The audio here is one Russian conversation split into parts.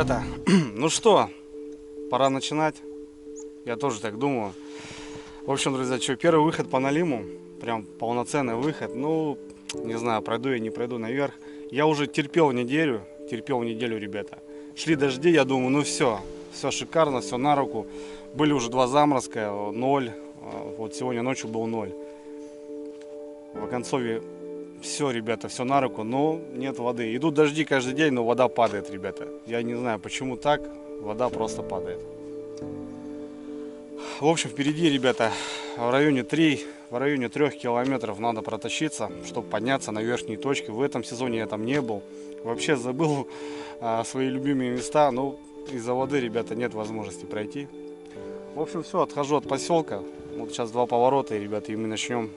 ребята. Ну что, пора начинать. Я тоже так думаю. В общем, друзья, что, первый выход по налиму. Прям полноценный выход. Ну, не знаю, пройду я, не пройду наверх. Я уже терпел неделю, ребята. Шли дожди, я думаю, ну все шикарно, все на руку. Были уже 2 заморозка, 0. Вот сегодня ночью был 0. В Оконцове все, ребята, все на руку, но нет воды. Идут дожди каждый день, но вода падает, ребята. Я не знаю, почему так, вода просто падает. В общем, впереди, ребята, в районе 3 километров надо протащиться, чтобы подняться на верхние точки. В этом сезоне я там не был. Вообще забыл свои любимые места, но из-за воды, ребята, нет возможности пройти. В общем, все, отхожу от поселка. Вот сейчас 2 поворота, и, ребята, и мы начнем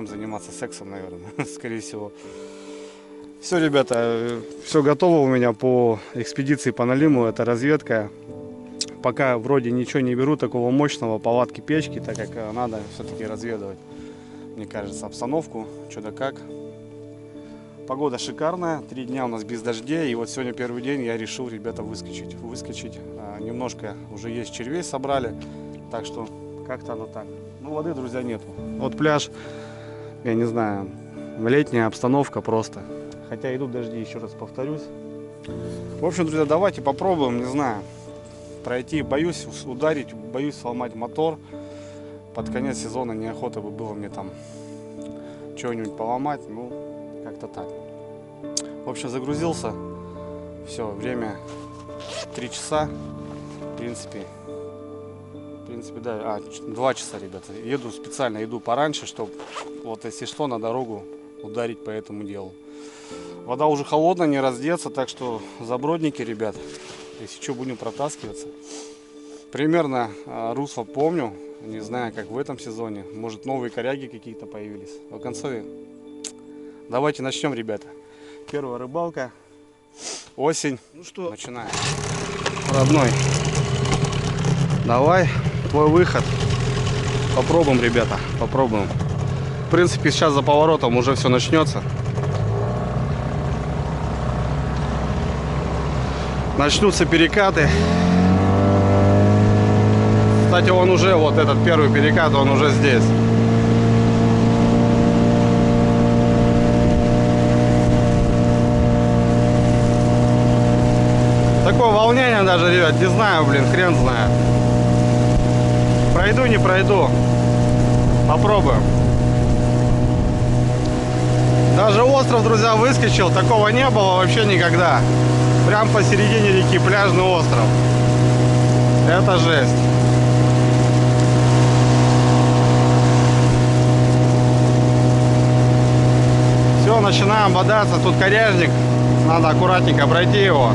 заниматься сексом, наверное, скорее всего. Все, ребята, все готово у меня по экспедиции по налиму. Это разведка. Пока вроде ничего не беру такого мощного, палатки, печки, так как надо все-таки разведывать, мне кажется, обстановку, что да как. Погода шикарная, 3 дня у нас без дождей, и вот сегодня первый день я решил, ребята, выскочить. Немножко уже есть червей собрали, так что как-то оно так. Ну, воды, друзья, нету. Вот пляж, я не знаю, летняя обстановка просто. Хотя идут дожди, еще раз повторюсь. В общем, друзья, давайте попробуем, не знаю, пройти. Боюсь ударить, боюсь сломать мотор. Под конец сезона неохота бы было мне там чего-нибудь поломать. Ну, как-то так. В общем, загрузился. Все, время 3 часа. В принципе, да. 2 часа, ребята. Еду специально, иду пораньше, чтобы вот если что, на дорогу ударить по этому делу. Вода уже холодная, не раздеться, так что забродники, ребят. Если что, будем протаскиваться. Примерно русло помню. Не знаю, как в этом сезоне. Может, новые коряги какие-то появились. В Оконцове. Давайте начнем, ребята. Первая рыбалка. Осень. Ну что, начинаем. Родной. Давай, твой выход. Попробуем, ребята. Попробуем. В принципе, сейчас за поворотом уже все начнется. Начнутся перекаты. Кстати, он уже, вот этот первый перекат, он уже здесь. Такое волнение даже, ребят, не знаю, блин, хрен знает. Пройду, не пройду. Попробуем. Даже остров, друзья, выскочил. Такого не было вообще никогда. Прям посередине реки пляжный остров. Это жесть. Все, начинаем бодаться. Тут коряжник. Надо аккуратненько пройти его.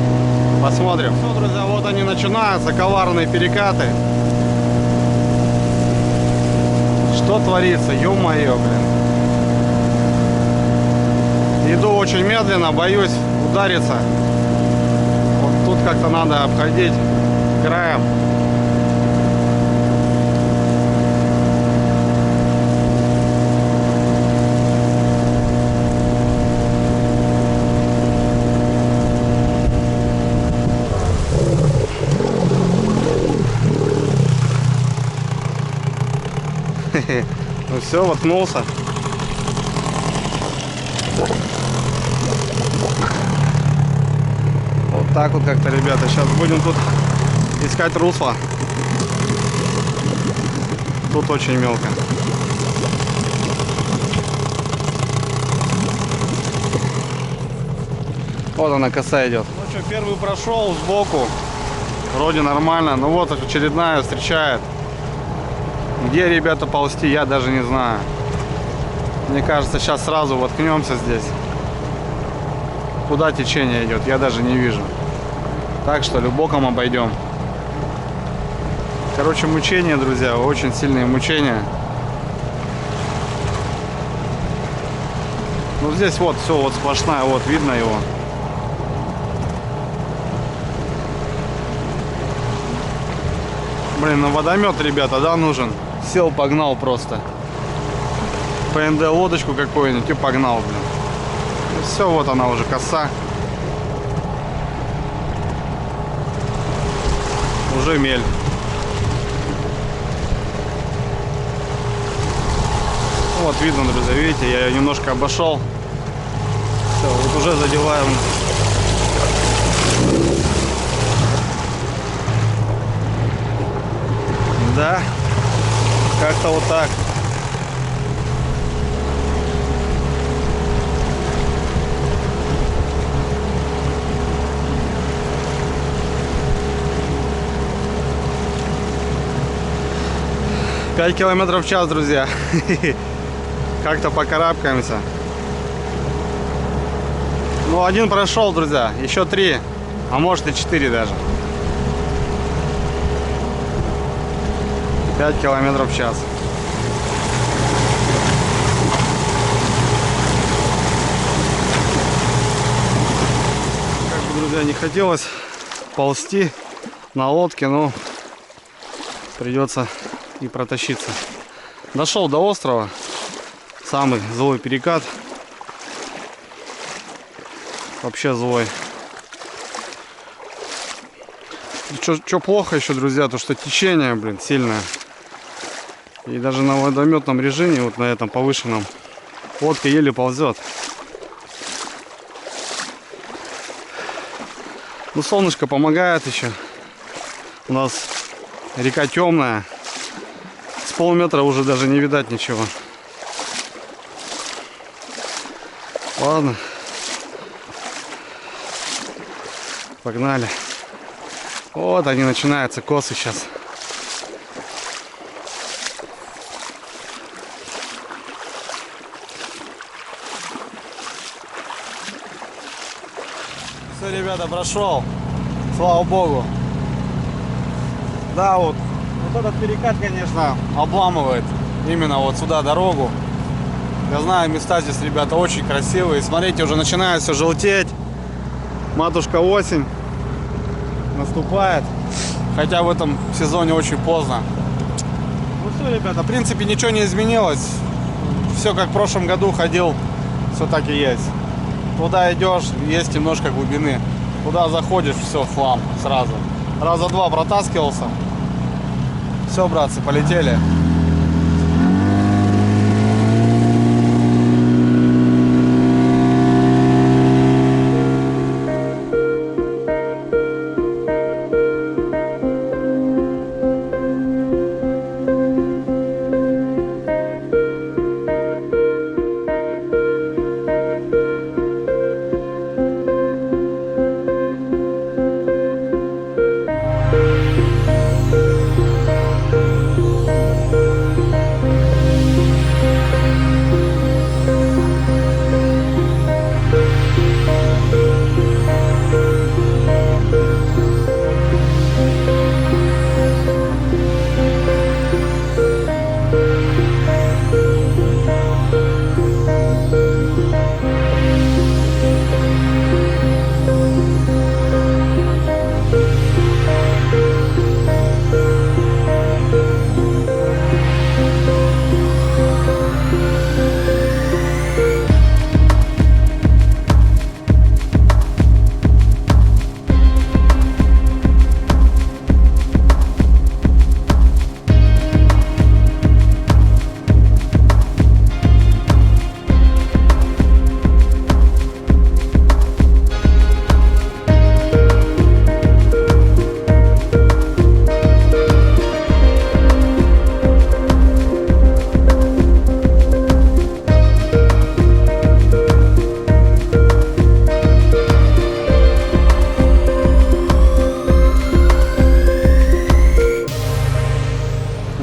Посмотрим. Все, друзья, вот они начинаются. Коварные перекаты. Что творится? Ё-моё, блин. Иду очень медленно, боюсь удариться. Вот тут как-то надо обходить краем. Ну все, воткнулся. Вот так вот как-то, ребята. Сейчас будем тут искать русло. Тут очень мелко. Вот она, коса идет. Ну что, первый прошел сбоку. Вроде нормально. Ну вот очередная встречает. Где, ребята, ползти, я даже не знаю. Мне кажется, сейчас сразу воткнемся здесь. Куда течение идет, я даже не вижу. Так что боком обойдем. Короче, мучения, друзья, очень сильные мучения. Ну здесь вот все, вот сплошная, вот видно его. Блин, ну водомет, ребята, да, нужен. Сел, погнал просто. ПНД лодочку какую-нибудь и погнал, блин. И все, вот она уже коса. уже мель. Вот видно, друзья, видите, я ее немножко обошел. Все, вот уже задеваем. Да, как-то вот так. Пять километров в час, друзья. Как-то покарабкаемся. Ну, один прошел, друзья. Еще 3, а может и 4 даже. 5 километров в час. Как бы, друзья, не хотелось ползти на лодке, но придется и протащиться. Дошел до острова. Самый злой перекат. Вообще злой. Что плохо еще, друзья, то что течение, блин, сильное. И даже на водометном режиме, вот на этом повышенном, лодка еле ползет. Ну, солнышко помогает еще. У нас река темная. С полметра уже даже не видать ничего. Ладно. Погнали. Вот они начинаются, косы сейчас. Все, ребята, прошел. Слава богу. Да, вот этот перекат, конечно, обламывает именно вот сюда дорогу. Я знаю, места здесь, ребята, очень красивые. Смотрите, уже начинает все желтеть. Матушка осень наступает. Хотя в этом сезоне очень поздно. Ну все, ребята, в принципе ничего не изменилось. Все как в прошлом году ходил, все так и есть. Туда идешь, есть немножко глубины. Туда заходишь, все, хлам сразу. Раза 2 протаскивался. Все, братцы, полетели.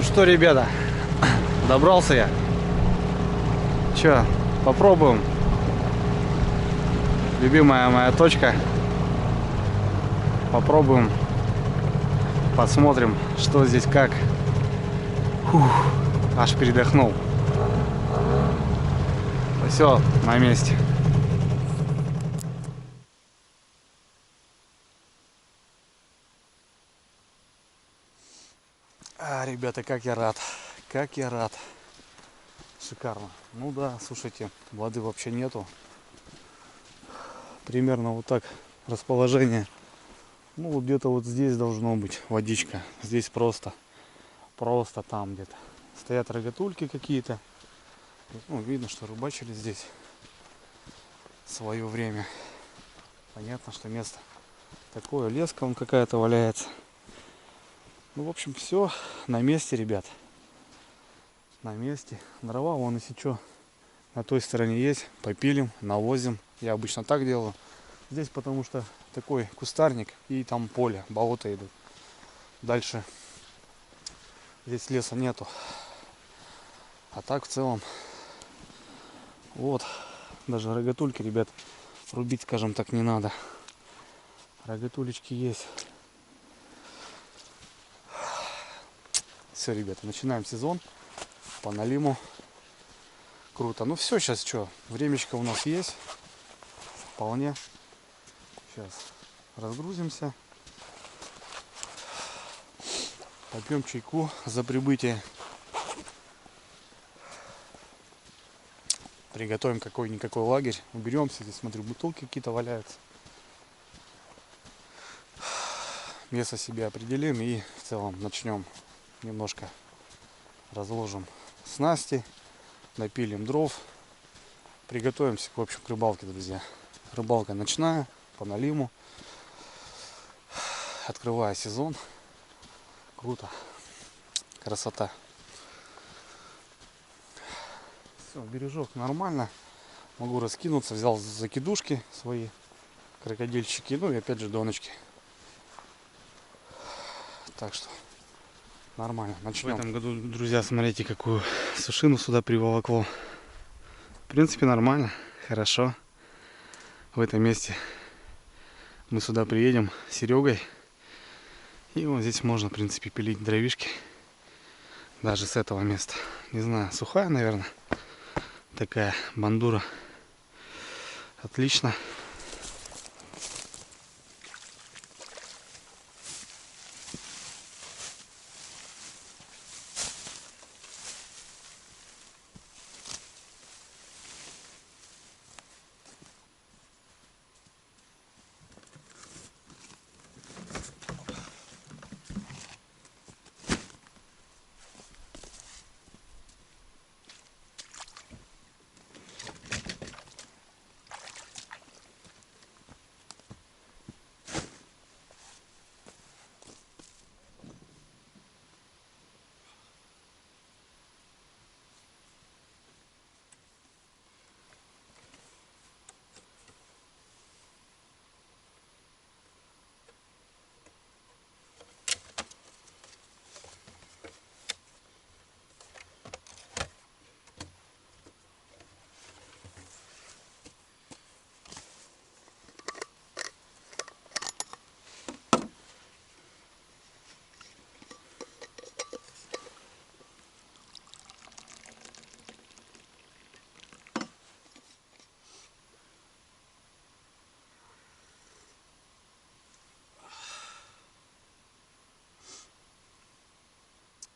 Что, ребята, добрался я. Че, попробуем. Любимая моя точка. Попробуем. Посмотрим, что здесь как. Фух, аж передохнул. Все, на месте. Ребята, как я рад. Как я рад. Шикарно. Ну да, слушайте, воды вообще нету. Примерно вот так расположение Ну вот где-то вот здесь должно быть водичка. Здесь просто там где-то. Стоят рогатульки какие-то. Ну, видно, что рыбачили здесь в свое время. Понятно, что место такое. Леска вон какая-то валяется. Ну, в общем, все на месте, ребят. На месте. Дрова вон, если что, на той стороне есть. Попилим, навозим. Я обычно так делаю. Здесь потому что такой кустарник и там поле, болото идут. Дальше здесь леса нету. А так в целом вот. Даже рогатульки, ребят, рубить, скажем так, не надо. Рогатулечки есть. Все, ребята, начинаем сезон по налиму. Круто. Ну все, сейчас что, времечко у нас есть. Вполне. Сейчас разгрузимся. Попьем чайку за прибытие. Приготовим какой-никакой лагерь. Уберемся. Здесь, смотрю, бутылки какие-то валяются. Место себе определим и в целом начнем. Немножко разложим снасти. Напилим дров. Приготовимся, в общем, к рыбалке, друзья. Рыбалка ночная, по налиму. Открывая сезон. Круто. Красота. Все, бережок нормально. Могу раскинуться. Взял закидушки свои, крокодильчики, ну и опять же доночки. Так что нормально. Начнем. В этом году, друзья, смотрите, какую сушину сюда приволокло. В принципе, нормально. Хорошо. В этом месте мы сюда приедем с Серегой. И вот здесь можно, в принципе, пилить дровишки. Даже с этого места. Не знаю, сухая, наверное. Такая бандура. Отлично.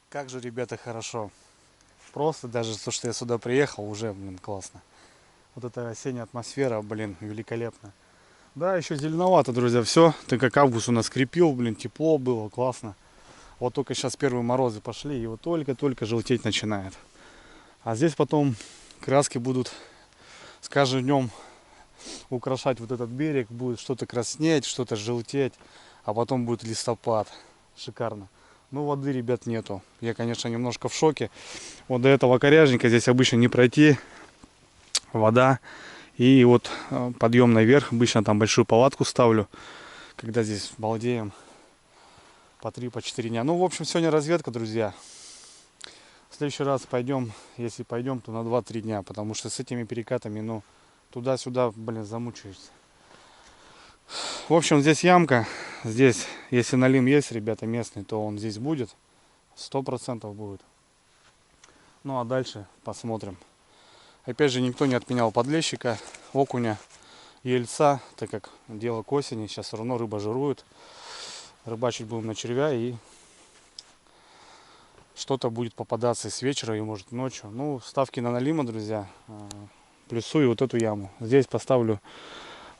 Как же, ребята, хорошо. Просто даже то, что я сюда приехал, уже, блин, классно. Вот эта осенняя атмосфера, блин, великолепно. Да, еще зеленовато, друзья, все. Так как август у нас крепил, блин, тепло было, классно. Вот только сейчас первые морозы пошли, и вот только-только желтеть начинает. А здесь потом краски будут с каждым днем украшать вот этот берег. Будет что-то краснеть, что-то желтеть. А потом будет листопад. Шикарно. Но воды, ребят, нету. Я, конечно, немножко в шоке. Вот до этого коряжника здесь обычно не пройти. Вода. И вот подъем наверх. Обычно там большую палатку ставлю. Когда здесь балдеем. По 3-4 дня. Ну, в общем, сегодня разведка, друзья. В следующий раз пойдем, если пойдем, то на 2-3 дня. Потому что с этими перекатами, ну, туда-сюда, блин, замучаешься. В общем, здесь ямка. Здесь, если налим есть, ребята, местный, то он здесь будет. 100% будет. Ну, а дальше посмотрим. Опять же, никто не отменял подлещика, окуня, ельца, так как дело к осени. Сейчас все равно рыба жирует. Рыбачить будем на червя, и что-то будет попадаться и с вечера, и может ночью. Ну, ставки на налима, друзья. Плюсую вот эту яму. Здесь поставлю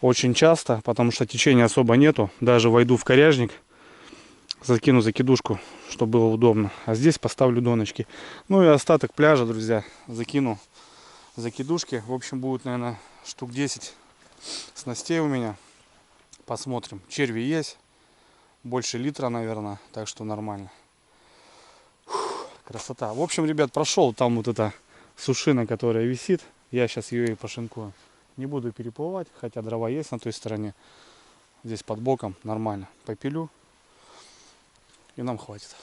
очень часто, потому что течения особо нету. Даже войду в коряжник, закину закидушку, чтобы было удобно. А здесь поставлю доночки. Ну и остаток пляжа, друзья, закину закидушки. В общем, будет, наверное, штук 10 снастей у меня. Посмотрим. Черви есть. Больше литра, наверное. Так что нормально. Фух, красота. В общем, ребят, прошел там вот эта сушина, которая висит. Я сейчас ее и пошинкую. Не буду переплывать, хотя дрова есть на той стороне. Здесь под боком нормально. Попилю. И нам хватит.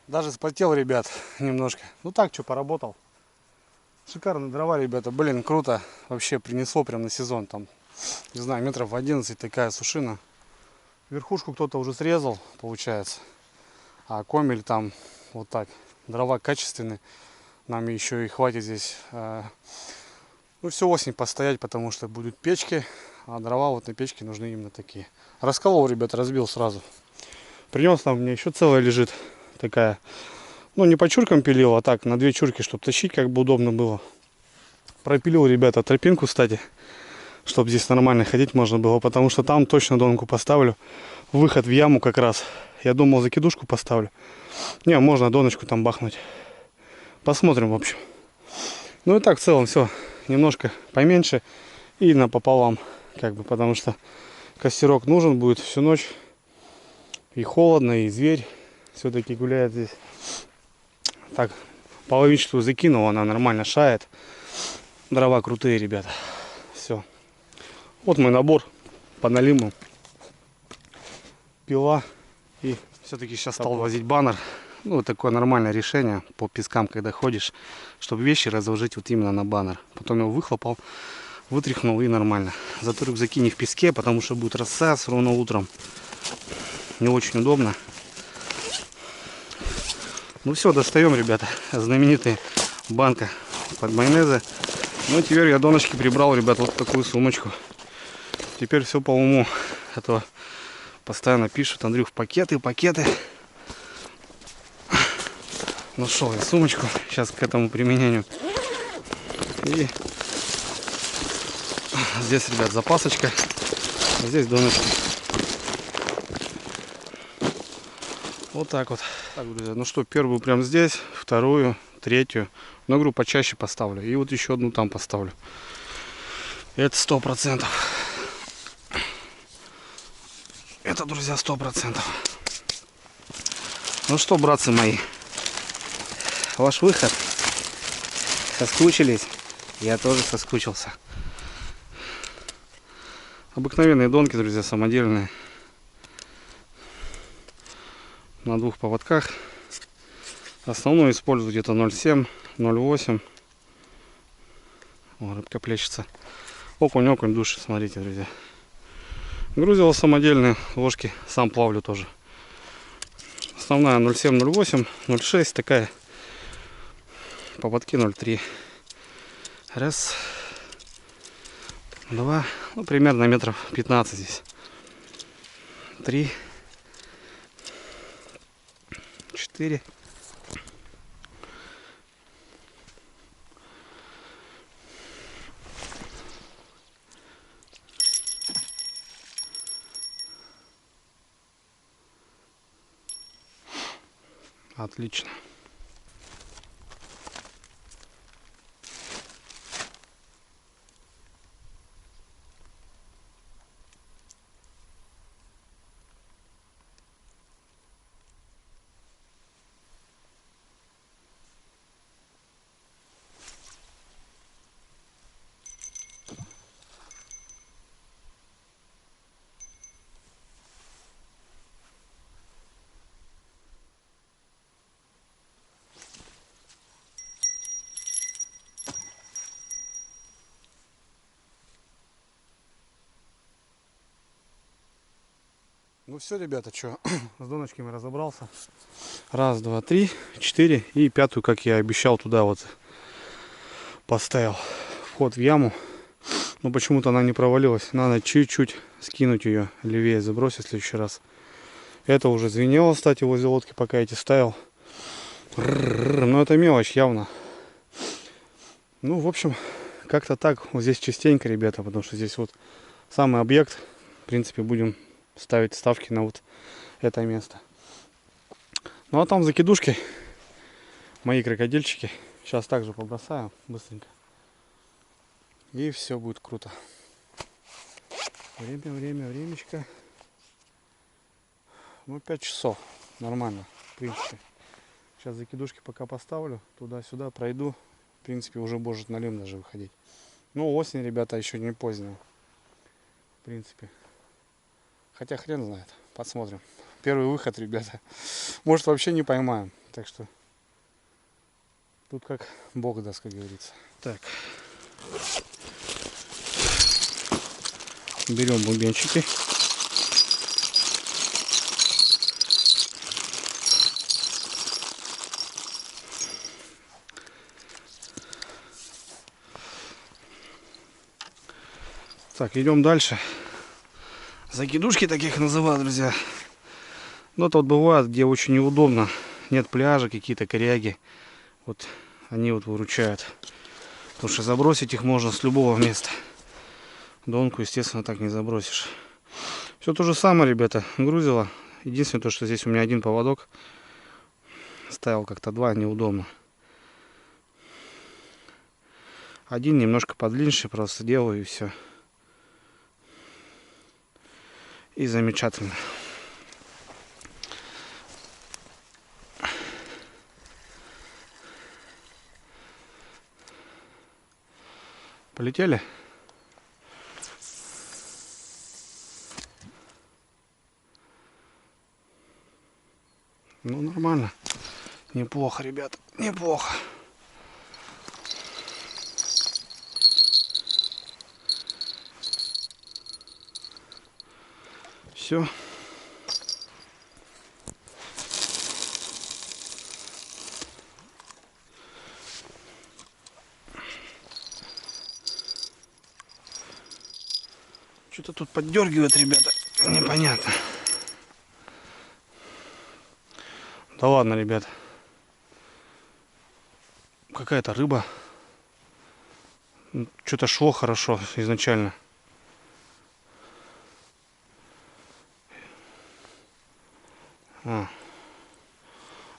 Даже спотел, ребят, немножко. Ну так, что, поработал. Шикарные дрова, ребята. Блин, круто. Вообще принесло прям на сезон. Там, не знаю, метров 11 такая сушина. Верхушку кто-то уже срезал, получается. А комель там вот так. Дрова качественные. Нам еще и хватит здесь. Ну, всю осень постоять, потому что будут печки. А дрова вот на печке нужны именно такие. Расколол, ребят, разбил сразу. Принес нам, у меня еще целая лежит. Такая, ну не по чуркам пилил, а так на 2 чурки, чтобы тащить как бы удобно было. Пропилил, ребята, тропинку, кстати, чтобы здесь нормально ходить можно было, потому что там точно донку поставлю. Выход в яму как раз. Я думал, закидушку поставлю. Не, можно доночку там бахнуть. Посмотрим, в общем. Ну и так в целом все немножко поменьше и напополам, как бы, потому что костерок нужен будет всю ночь. И холодно, и зверь все-таки гуляет здесь. Так, половинчатую закинул, она нормально шает. Дрова крутые, ребята. Все. Вот мой набор по налиму. Пила. И все-таки сейчас стал возить баннер. Ну, такое нормальное решение по пескам, когда ходишь, чтобы вещи разложить вот именно на баннер. Потом его выхлопал, вытряхнул и нормально. Зато рюкзаки не в песке, потому что будет рассаз ровно утром. Не очень удобно. Ну все, достаем, ребята, знаменитая банка под майонеза. Ну теперь я донышки прибрал, ребят, вот такую сумочку. Теперь все по уму. А то постоянно пишут: Андрюх, пакеты, пакеты. Нашел я сумочку сейчас к этому применению. И здесь, ребят, запасочка. Здесь донышки. Вот так вот. Так, друзья, ну что, первую прям здесь, вторую, третью. Но игру почаще поставлю. И вот еще одну там поставлю. Это 100%. Это, друзья, 100%. Ну что, братцы мои, ваш выход. Соскучились? Я тоже соскучился. Обыкновенные донки, друзья, самодельные. На двух поводках. Основной использую где-то 0,7, 0,8. О, рыбка плещется. Окунь, окунь, души, смотрите, друзья. Грузила самодельные, ложки сам плавлю тоже. Основная 0,7, 0,8, 0,6, такая. Поводки 0,3. Раз, два, ну примерно метров 15 здесь. 3, 4. Отлично. Ну все, ребята, что, с доночками разобрался. Раз, два, три, 4. И пятую, как я обещал, туда вот поставил. Вход в яму. Но почему-то она не провалилась. Надо чуть-чуть скинуть ее левее, забросить в следующий раз. Это уже звенело, кстати, возле лодки, пока эти ставил. Но это мелочь явно. Ну, в общем, как-то так. Вот здесь частенько, ребята, потому что здесь вот самый объект. В принципе, будем ставить ставки на вот это место. Ну а там закидушки, мои крокодильчики, сейчас также побросаю быстренько. И все будет круто. Времечко. Ну, 5 часов. Нормально, в принципе. Сейчас закидушки пока поставлю. Туда-сюда пройду. В принципе, уже может на лем даже выходить. Ну, осень, ребята, еще не поздняя. В принципе. Хотя хрен знает. Посмотрим. Первый выход, ребята. Может, вообще не поймаем. Так что тут как Бог даст, как говорится. Так. Берем бубенчики. Так, идем дальше. Закидушки таких называют, друзья. Но это вот бывает, где очень неудобно. Нет пляжа, какие-то коряги. Вот они вот выручают. Потому что забросить их можно с любого места. Донку, естественно, так не забросишь. Все то же самое, ребята, грузило. Единственное, то, что здесь у меня один поводок. Ставил как-то два, неудобно. Один немножко подлиннее, просто делаю и все. И замечательно. Полетели? Ну, нормально. Неплохо, ребята, неплохо. Все. Что-то тут поддергивает, ребята. Непонятно. Да ладно, ребят. Какая-то рыба. Что-то шло хорошо изначально.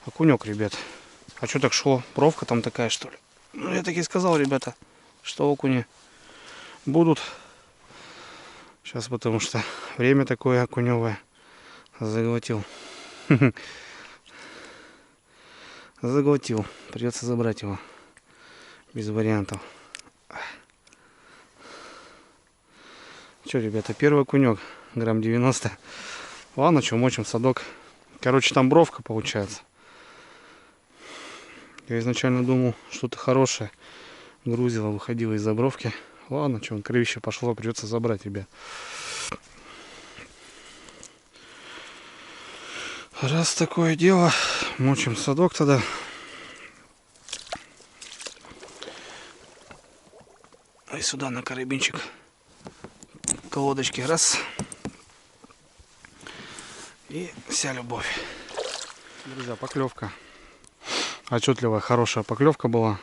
Окунек, ребят. А что так шло? Бровка там такая, что ли? Ну, я так и сказал, ребята, что окуни будут. Сейчас, потому что время такое окуневое. Заглотил. Заглотил. Придется забрать его. Без вариантов. Че, ребята, первый окунек. Грамм 90. Ладно, что, мочим садок. Короче, там бровка получается. Я изначально думал, что-то хорошее. Грузило, выходило из-за бровки. Ладно, что, кровище пошло, придется забрать, ребят. Раз такое дело, мочим садок тогда. И сюда на карабинчик колодочки. Раз. И вся любовь. Друзья, поклевка. Отчетливая, хорошая поклевка была.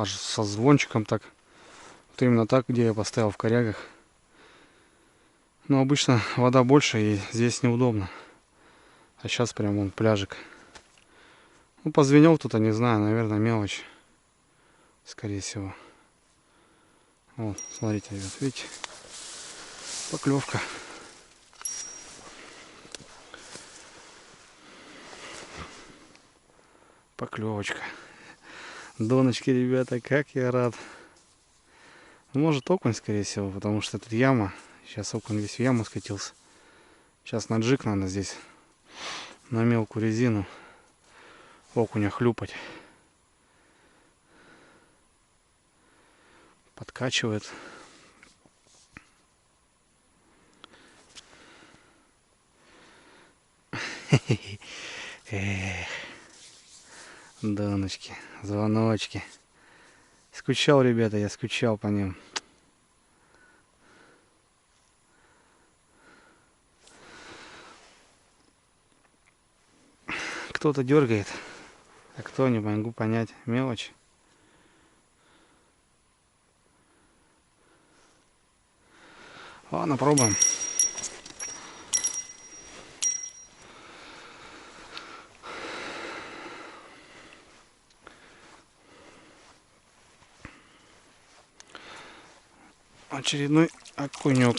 Со звончиком так. Вот именно так, где я поставил в корягах. Но обычно вода больше и здесь неудобно. А сейчас прям вон пляжик. Ну, позвенел кто-то, не знаю, наверное, мелочь. Скорее всего. Вот, смотрите, ребят, видите? Поклевка. Поклевочка. Доночки, ребята, как я рад. Может, окунь, скорее всего, потому что тут яма. Сейчас окунь весь в яму скатился. Сейчас на джиг надо здесь на мелкую резину окуня хлюпать. Подкачивает. Доночки, звоночки. Скучал, ребята, я скучал по ним. Кто-то дергает, а кто, не могу понять. Мелочь. Ладно, пробуем. Очередной окунек.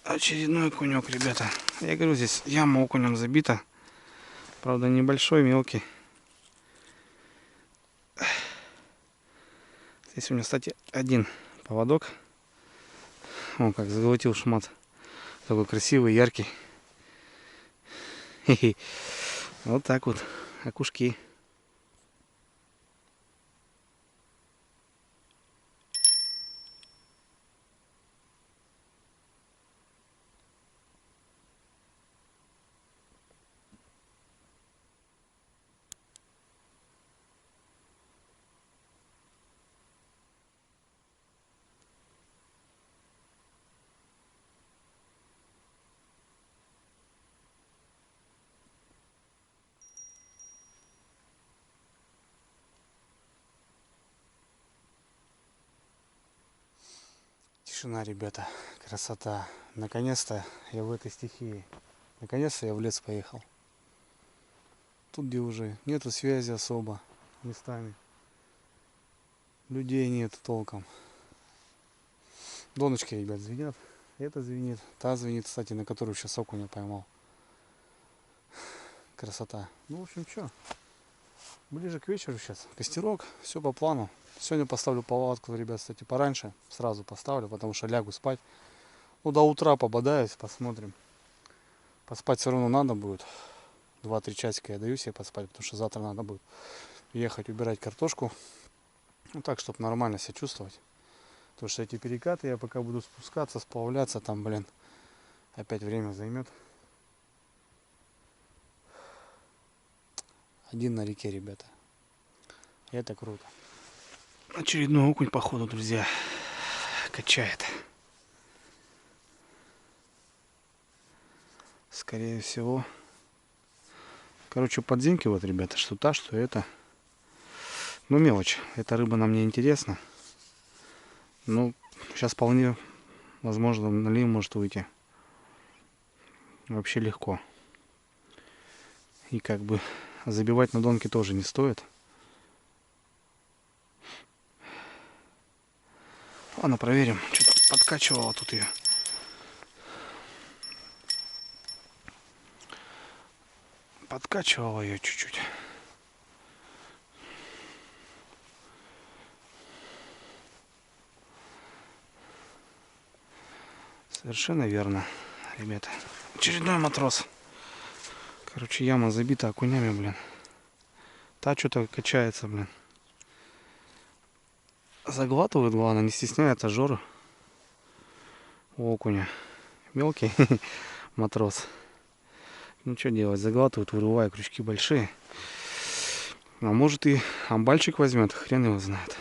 Очередной окунек, ребята. Я говорю, здесь яма окунем забита. Правда, небольшой, мелкий. Здесь у меня, кстати, один поводок. О, как заглотил шмат. Такой красивый, яркий. Вот так вот. Окушки. Тишина, ребята, красота. Наконец-то я в этой стихии. Наконец-то я в лес поехал. Тут, где уже нету связи особо местами. Людей нет толком. Доночки, ребят, звенят. Это звенит. Та звенит, кстати, на которую сейчас окуня поймал. Красота. Ну, в общем, что? Ближе к вечеру сейчас. Костерок. Все по плану. Сегодня поставлю палатку, ребят, кстати, пораньше. Сразу поставлю, потому что лягу спать. Ну, до утра пободаюсь, посмотрим. Поспать все равно надо будет. 2-3 часика я даю себе поспать, потому что завтра надо будет ехать убирать картошку. Ну, так, чтобы нормально себя чувствовать. Потому что эти перекаты, я пока буду спускаться, сплавляться, там, блин, опять время займет. Один на реке, ребята. И это круто. Очередной окунь, походу, друзья. Качает. Скорее всего, Короче, подзинки вот, ребята, что та, что это. Ну, мелочь. Эта рыба нам не интересна. Ну, сейчас вполне возможно, налив может выйти. Вообще легко. И как бы забивать на донки тоже не стоит. Ладно, проверим. Что-то подкачивала тут ее. Подкачивала ее чуть-чуть. Совершенно верно, ребята. Очередной матрос. Короче, яма забита окунями, блин. Та что-то качается, блин. Заглатывает, главное, не стесняется жора. У окуня. Мелкий матрос. Ну что делать, заглатывает, вырывая, крючки большие. А может и амбальчик возьмет, хрен его знает.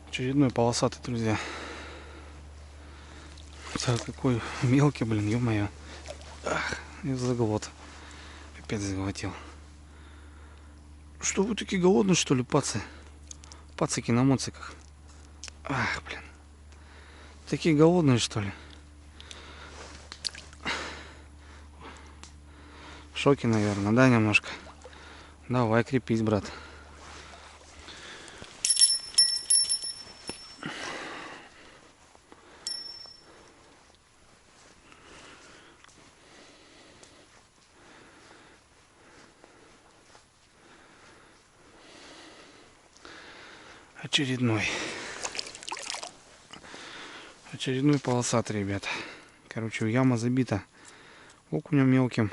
Очередной полосатый, друзья. Какой мелкий, блин, ё-моё. Ах, заглот. Опять заглотил. Что вы такие голодные, что ли, пацы? Пацики на моциках. Ах, блин. Такие голодные, что ли? В шоке, наверное, да, немножко? Давай, крепись, брат. Очередной полосатый, ребят. Короче, яма забита окунем мелким.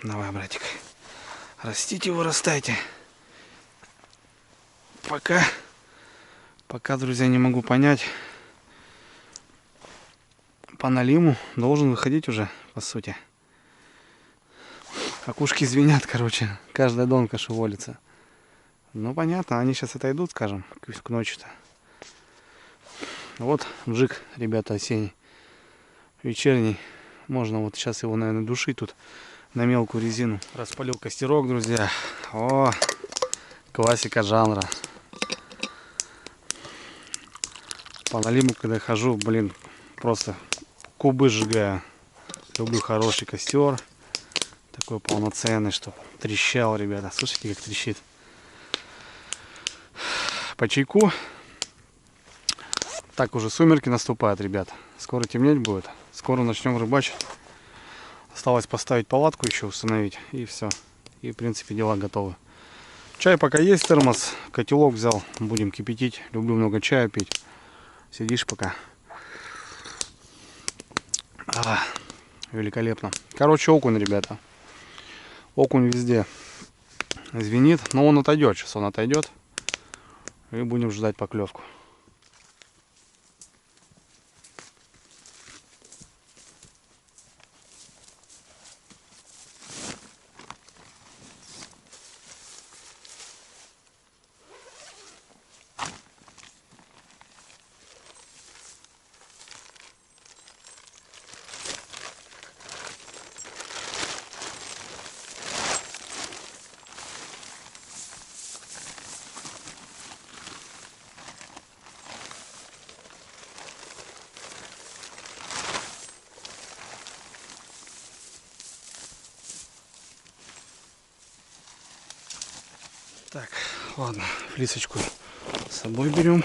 Давай, братик. Растите, вырастайте. Пока, друзья, не могу понять. По налиму должен выходить уже, по сути. Окушки звенят, короче. Каждая донка шевелится. Ну, понятно, они сейчас отойдут, скажем, к ночи-то. Вот джиг, ребята, осенний. Вечерний. Можно вот сейчас его, наверное, душить тут на мелкую резину. Распалил костерок, друзья. О, классика жанра. По налиму, когда хожу, блин, просто кубы сжигаю. Люблю хороший костер. Такой полноценный, чтобы трещал, ребята. Слушайте, как трещит. По чайку. Так уже сумерки наступают, ребят. Скоро темнеть будет. Скоро начнем рыбачить. Осталось поставить палатку еще, установить. И все. И, в принципе, дела готовы. Чай пока есть, термос. Котелок взял. Будем кипятить. Люблю много чая пить. Сидишь пока. Великолепно. Короче, окунь, ребята. Окунь везде звенит. Но он отойдет. Сейчас он отойдет. И будем ждать поклевку. Так, ладно, флисочку с собой берем.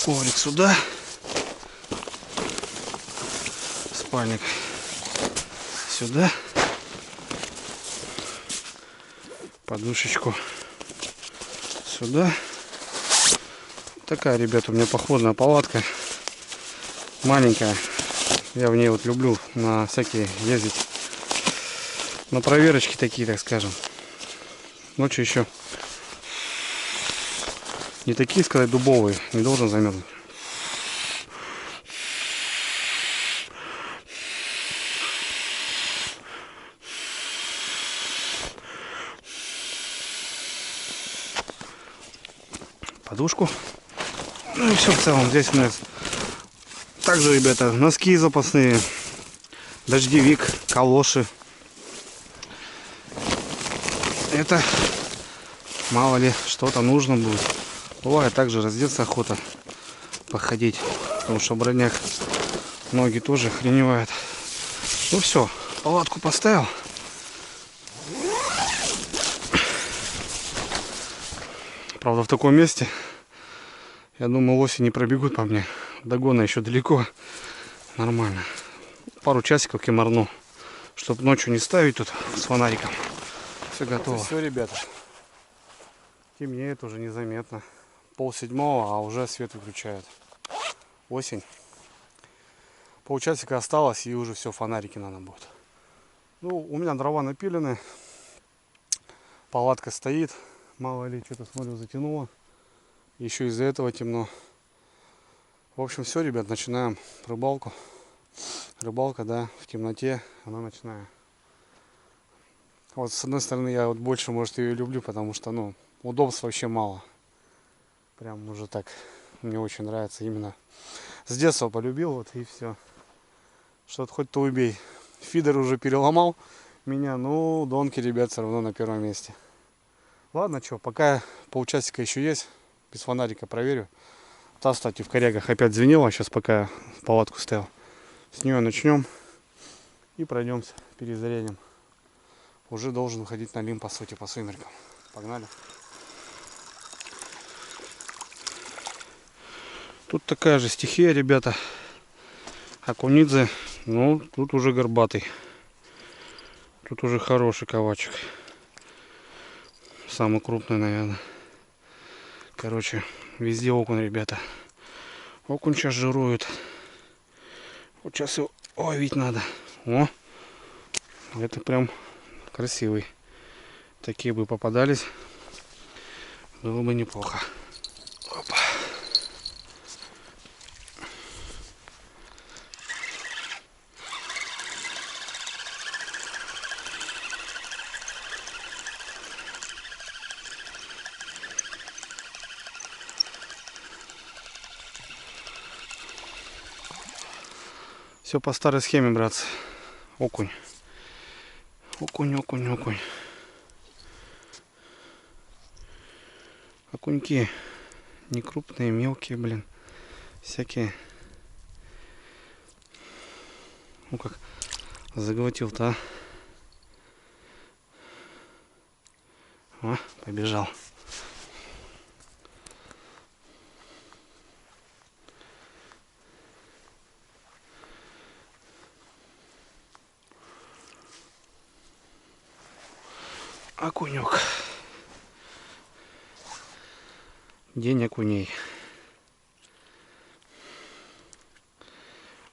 Коврик сюда. Спальник сюда. Подушечку сюда. Такая, ребята, у меня походная палатка. Маленькая. Я в ней вот люблю на всякие ездить. На проверочки такие, так скажем. Ночью еще не такие, сказать, дубовые. Не должен замерзнуть. Подушку. Ну и все в целом. Здесь у нас также, ребята, носки запасные, дождевик, калоши. Это мало ли что-то нужно будет. Бывает также раздеться охота, походить, потому что броняк ноги тоже охреневают. Ну все, палатку поставил. Правда, в таком месте, я думаю, лоси не пробегут по мне. Догона еще далеко. Нормально. Пару часиков кемарну, чтобы ночью не ставить тут с фонариком. Все готово. Все, ребята. Темнеет уже незаметно. 6:30, а уже свет выключают. Осень. Полчасика осталось, и уже все, фонарики надо будет. Ну, у меня дрова напилены. Палатка стоит. Мало ли, что-то, смотрю, затянуло. Еще из-за этого темно. В общем, все, ребят, начинаем рыбалку. Рыбалка, да, в темноте, она ночная. Вот, с одной стороны, я вот больше, может, ее люблю, потому что, ну, удобств вообще мало. Прям уже так, мне очень нравится именно. С детства полюбил, вот, и все. Что-то хоть-то убей. Фидер уже переломал меня, ну, донки, ребят, все равно на первом месте. Ладно, что, пока полчасика еще есть, без фонарика проверю. Та, кстати, в корягах опять звенела, сейчас пока палатку стоял. С нее начнем и пройдемся, перезарядим. Уже должен выходить на лим, по сути, по сумеркам. Погнали. Тут такая же стихия, ребята. Окунидзе, ну, тут уже горбатый. Тут уже хороший ковачек. Самый крупный, наверное. Короче, везде окунь, ребята. Окунь сейчас жирует. Вот сейчас его ловить надо. О, это прям красивый. Такие бы попадались, было бы неплохо. Опа. Все по старой схеме, братцы. Окунь. Окунь, окунь, окунь. Окуньки не крупные, мелкие, блин. Всякие. Ну как заглотил-то, а? О, побежал. Окунек. День окуней.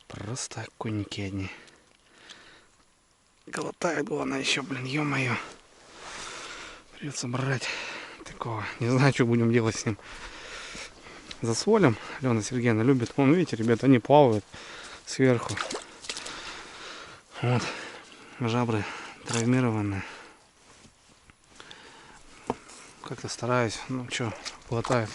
Просто окуньки одни. Глотает, главное еще, блин, ё-моё. Придется брать. такого. Не знаю, что будем делать с ним. Засолим. Алена Сергеевна любит. Вон, видите, ребята, они плавают сверху. Вот. Жабры травмированные. Как-то стараюсь. Ну что, хватает.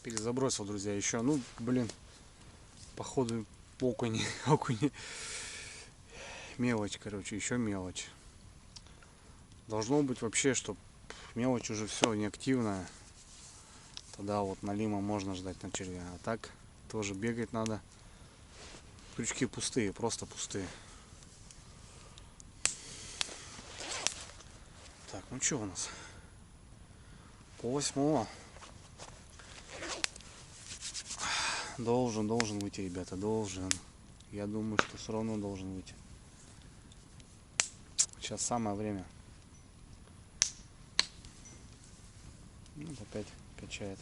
Перезабросил, друзья, еще. Ну, блин, походу окуни. Мелочь, короче, еще мелочь. Должно быть вообще, что мелочь уже все неактивная. Тогда вот налима можно ждать на червя. А так тоже бегать надо. Крючки пустые, просто пустые. Так, ну что у нас? Пол-8. Должен выйти, ребята, должен. Я думаю, что все равно должен выйти. Сейчас самое время. Ну, опять качает.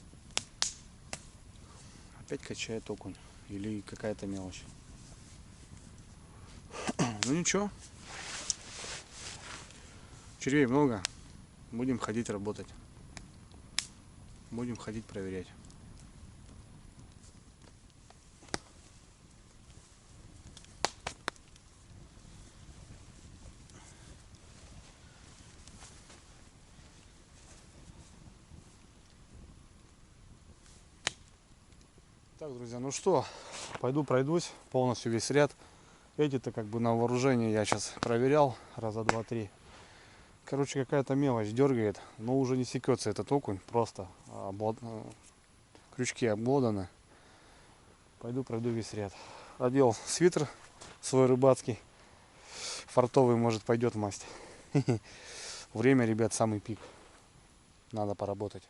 Опять качает окунь. Или какая-то мелочь. Ну ничего. Червей много. Будем ходить работать. Будем ходить проверять. Так, друзья, ну что, пойду пройдусь полностью весь ряд. Эти-то как бы на вооружение я сейчас проверял раза 2-3. Короче, какая-то мелочь дергает, но уже не секется этот окунь, просто крючки обглоданы. Пойду пройду весь ряд. Одел свитер свой рыбацкий, фартовый, может, пойдет в масть. Время, ребят, самый пик. Надо поработать.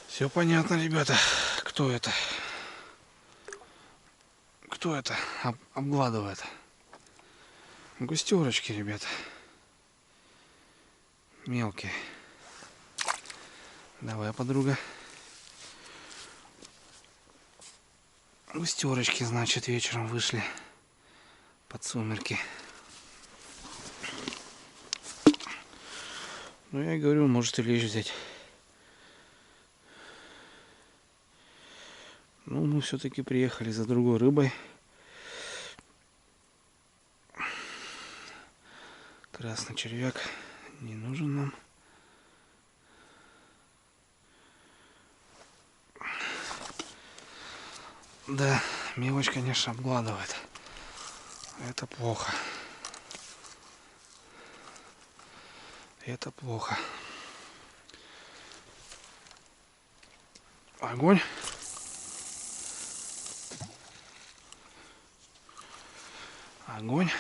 Все понятно, ребята. Кто это? Кто это обгладывает? Густерочки, ребята. Мелкие. Давай, подруга. Густерочки, значит, вечером вышли под сумерки. Ну, я и говорю, может и лещ взять. Ну, мы все-таки приехали за другой рыбой. Красный червяк не нужен нам. Да, мелочь, конечно, обгладывает. Это плохо. Это плохо. Огонь. Огонь.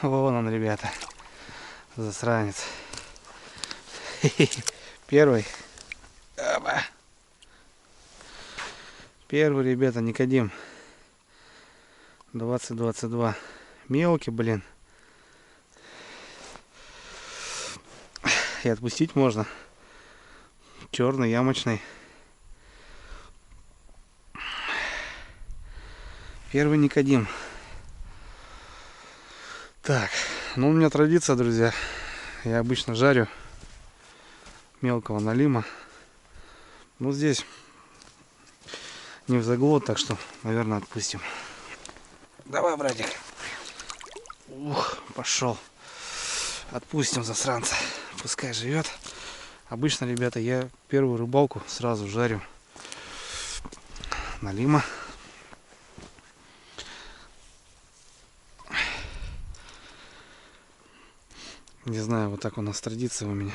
Вон он, ребята. Засранец. Первый. Первый, ребята, Никодим. 20-22. Мелкий, блин. И отпустить можно. Черный, ямочный. Первый Никодим. Так, ну у меня традиция, друзья. Я обычно жарю мелкого налима. Ну здесь не в заглот, так что, наверное, отпустим. Давай, братик. Ух, пошел. Отпустим засранца. Пускай живет. Обычно, ребята, я первую рыбалку сразу жарю налима. Не знаю, вот так у нас традиция у меня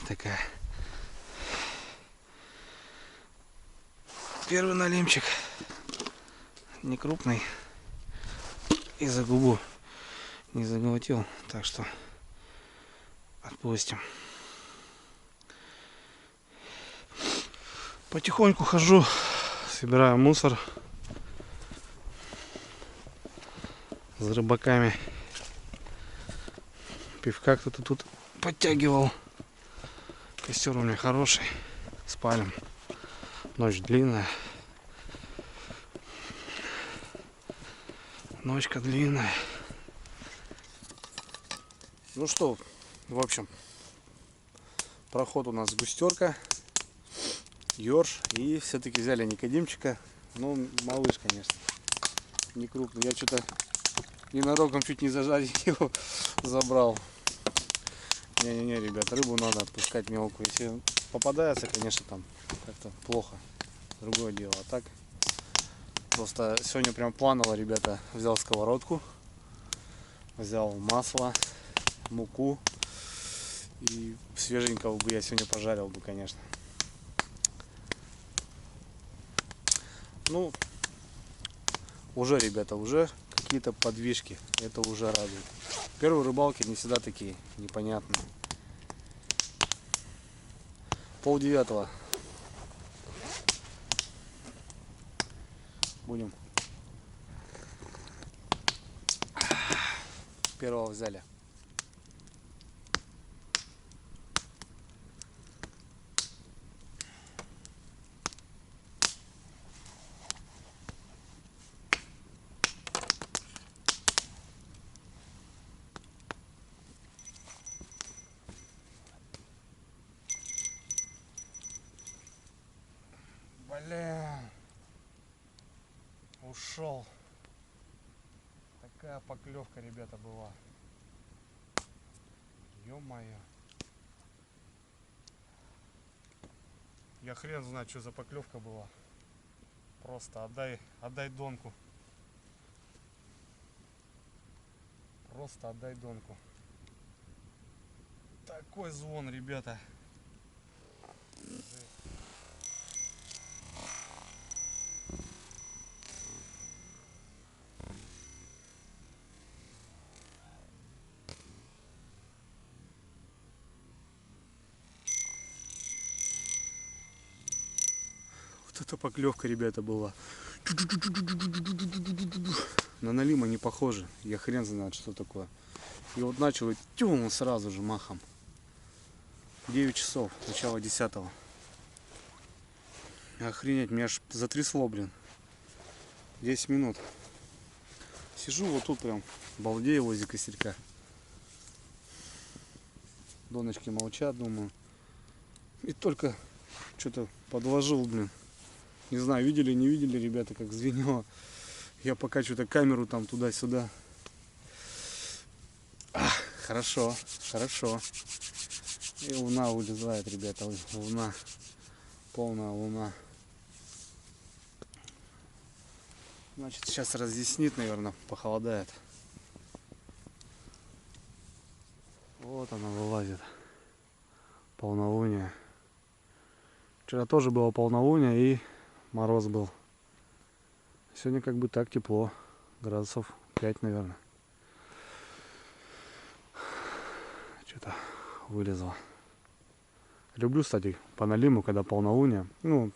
такая. Первый налимчик. Не крупный. И за губу не заглотил. Так что отпустим. Потихоньку хожу. Собираю мусор. За рыбаками. Пивка кто-то тут подтягивал. Костер у меня хороший. Спалим. Ночь длинная. Ночка длинная. Ну что, в общем, проход у нас густерка, ёрш. И все-таки взяли Никодимчика. Ну, малыш, конечно. Не крупный. Я что-то ненароком чуть не зажарить его забрал. Не-не-не, ребят, рыбу надо отпускать мелкую. Если попадается, конечно, там как-то плохо. Другое дело. А так, просто сегодня прям планово, ребята, взял сковородку, взял масло, муку. И свеженького бы я сегодня пожарил бы, конечно. Ну, уже, ребята, уже какие-то подвижки. Это уже радует. Первые рыбалки не всегда такие непонятные. 8:30. Будем. Первого взяли. Бля, ушел. Такая поклевка, ребята, была. Ё-моё. Я хрен знаю, что за поклевка была. Просто отдай донку. Просто отдай донку. Такой звон, ребята. Вот это поклевка, ребята, была. На налима не похоже. Я хрен знает, что такое. И вот начал и тюм сразу же махом. 9 часов, начало 10-го. Охренеть, меня аж затрясло, блин. 10 минут. Сижу вот тут прям, балдею возле костерка. Доночки молчат, думаю. И только что-то подложил, блин. Не знаю, видели, не видели, ребята, как звенело. Я пока что-то камеру там туда-сюда. Хорошо, хорошо. И луна вылезает, ребята. Луна. Полная луна. Значит, сейчас разъяснит, наверное, похолодает. Вот она вылазит. Полнолуние. Вчера тоже было полнолуние и мороз был. Сегодня как бы так тепло. Градусов 5, наверное. Что-то вылезло. Люблю, кстати, по налиму, когда полнолуние. Ну,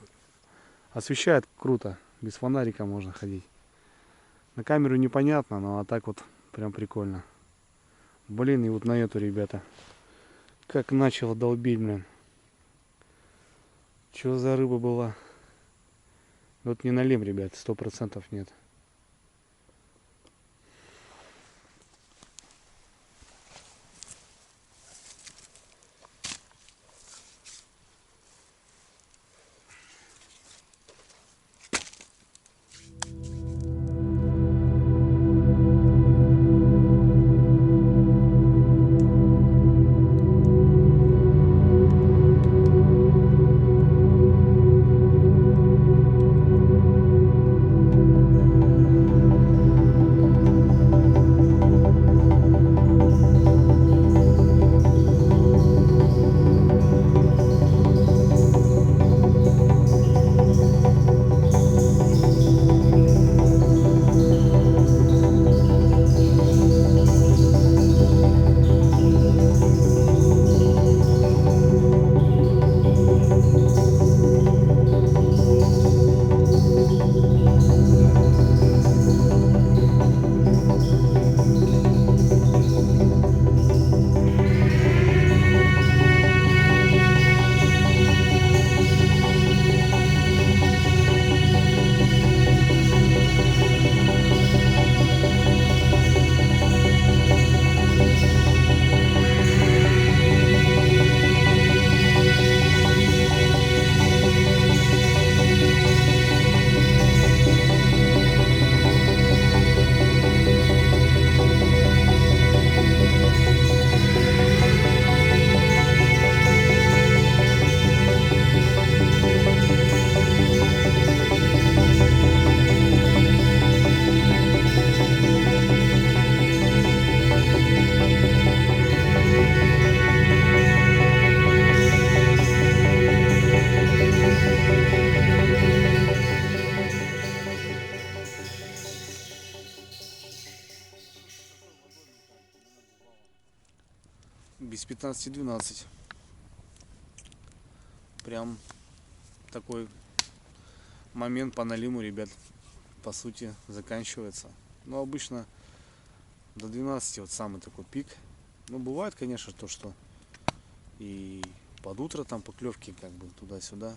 освещает круто. Без фонарика можно ходить. На камеру непонятно, но а так вот прям прикольно. Блин, и вот на эту, ребята. Как начало долбить, блин. Что за рыба была? Вот не налим, ребят, 100% нет. Без 15-12. Прям такой момент по налиму, ребят, по сути, заканчивается. Но обычно до 12 вот самый такой пик. Ну, бывает, конечно, то, что и под утро там поклевки как бы туда-сюда.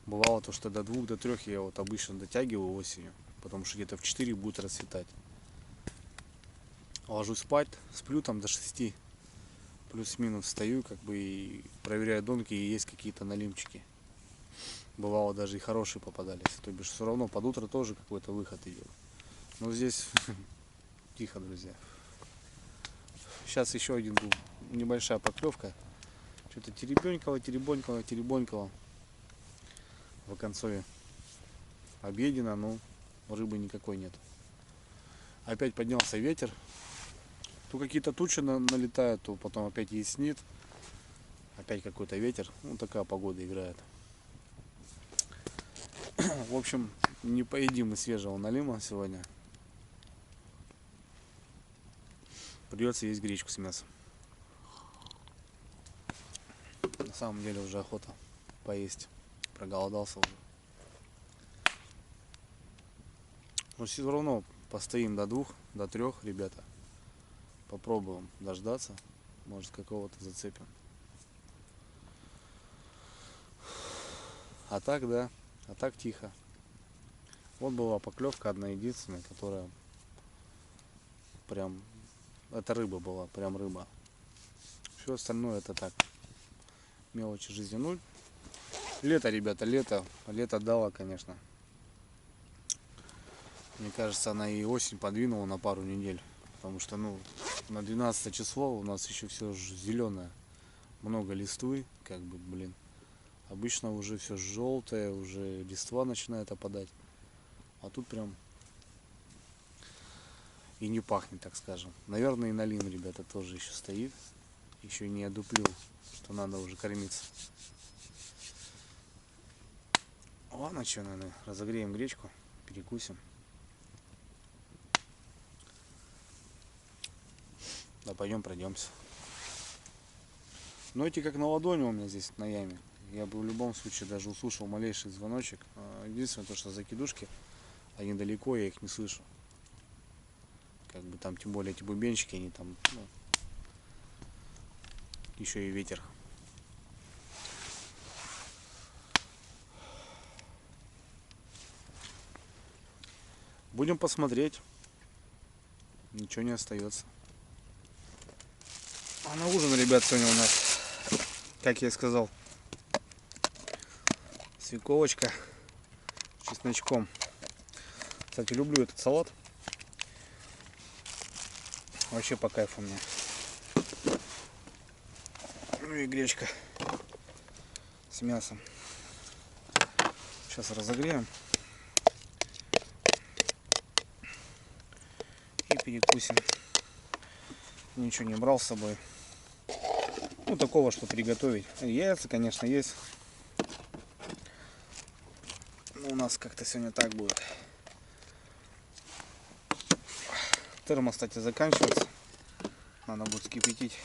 Бывало то, что до 2, до 3 я вот обычно дотягиваю осенью, потому что где-то в 4 будет расцветать. Ложусь спать, сплю там до 6, плюс-минус встаю, как бы и проверяю донки, и есть какие-то налимчики. Бывало даже и хорошие попадались. То бишь все равно под утро тоже какой-то выход идет. Но здесь тихо, друзья. Сейчас еще один был, небольшая поклевка. Что-то теребонькало. В оконцове объедено, но рыбы никакой нет. Опять поднялся ветер. То какие-то тучи налетают, то потом опять яснит. Опять какой-то ветер. Ну, такая погода играет. В общем, не поедим мы свежего налима сегодня. Придется есть гречку с мясом. На самом деле уже охота поесть. Проголодался уже. Но все равно постоим до 2, до 3, ребята. Попробуем дождаться. Может, какого-то зацепим. А так, да. А так тихо. Вот была поклевка одна единственная, которая прям... Это рыба была, прям рыба. Все остальное это так. Мелочи жизни. Ну, лето, ребята, лето. Лето дало, конечно. Мне кажется, она и осень подвинула на пару недель. Потому что, ну, на 12 число у нас еще все зеленое. Много листвы, как бы, блин. Обычно уже все желтое, уже листва начинает опадать. А тут прям и не пахнет, так скажем. Наверное, и налим, ребята, тоже еще стоит. Еще не одуплил, что надо уже кормиться. Ладно, что, наверное, разогреем гречку, перекусим. Да пойдем пройдемся. Но эти как на ладони у меня здесь на яме. Я бы в любом случае даже услышал малейший звоночек. Единственное, то, что закидушки, они далеко, я их не слышу. Как бы там, тем более эти бубенчики, они там, ну, еще и ветер. Будем посмотреть. Ничего не остается. А на ужин, ребят, сегодня у нас, как я и сказал, свекловочка с чесночком. Кстати, люблю этот салат. Вообще по кайфу мне. Ну и гречка с мясом. Сейчас разогреем. И перекусим. Ничего не брал с собой. Ну, такого, что приготовить. Яйца, конечно, есть. Но у нас как-то сегодня так будет. Термос, кстати, заканчивается. Надо будет вскипятить.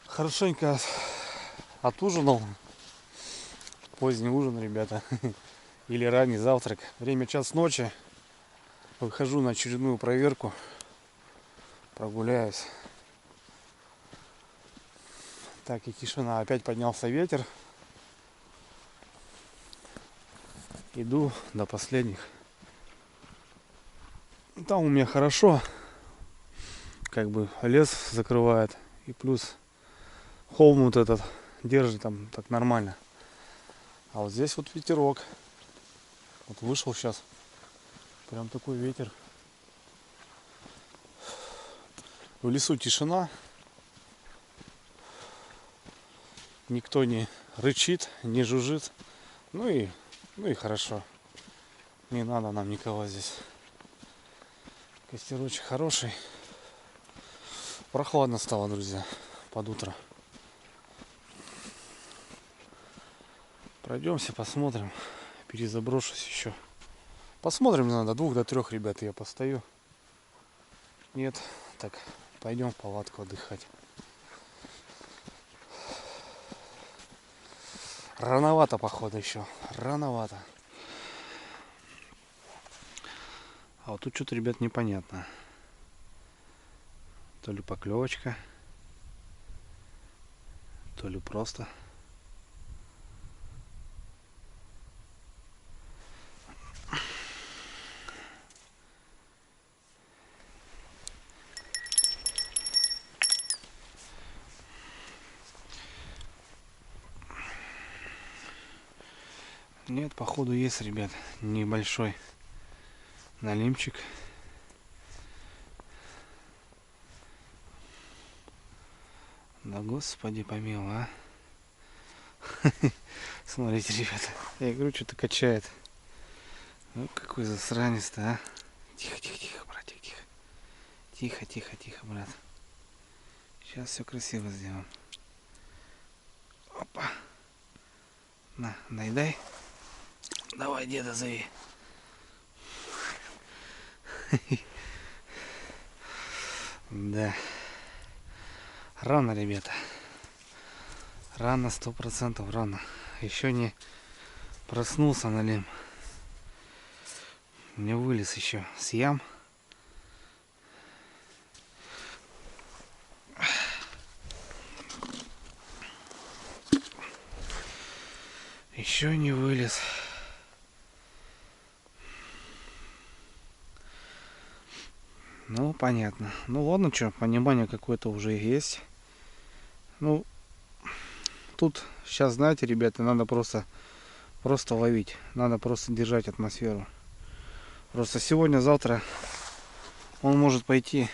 Хорошенько отужинал. Поздний ужин, ребята. Или ранний завтрак. Время 1 ночи. Выхожу на очередную проверку. Прогуляюсь. Так, и тишина. Опять поднялся ветер. Иду до последних. Там у меня хорошо. как бы лес закрывает. И плюс холм вот этот держит там так нормально. А вот здесь вот ветерок. Вот вышел сейчас. Прям такой ветер. В лесу тишина. Никто не рычит, не жужжит. Ну и хорошо. Не надо нам никого здесь. Костерочек хороший. Прохладно стало, друзья, под утро. Пройдемся, посмотрим. Перезаброшусь еще. Посмотрим, надо 2 до 3, ребята, я постою. Нет, так, пойдем в палатку отдыхать. Рановато, походу, еще. Рановато. А вот тут что-то, ребят, непонятно. То ли поклевочка, то ли просто. Нет, походу есть, ребят, небольшой налимчик. Да господи помилуй, а. Смотрите, ребята, я говорю, что-то качает. Ну какой засранец-то, а. Тихо, тихо, тихо, братик, тихо. Тихо, тихо, тихо, брат. Сейчас все красиво сделаем. Опа. На, дай. Давай, деда зови. Да. Рано, ребята. Рано, 100% рано. Еще не проснулся налим. Не вылез еще с ям. Еще не вылез. Ну, понятно. Ну, ладно, что, понимание какое-то уже есть. Ну, тут сейчас, знаете, ребята, надо просто ловить. Надо просто держать атмосферу. Просто сегодня-завтра он может пойти.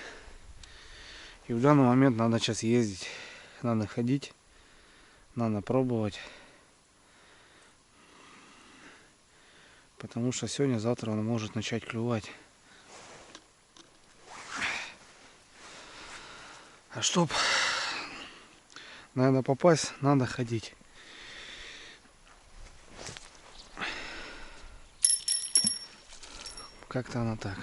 И в данный момент надо сейчас ездить. Надо ходить. Надо пробовать. Потому что сегодня-завтра он может начать клювать. А чтоб, наверное, попасть, надо ходить. Как-то оно так.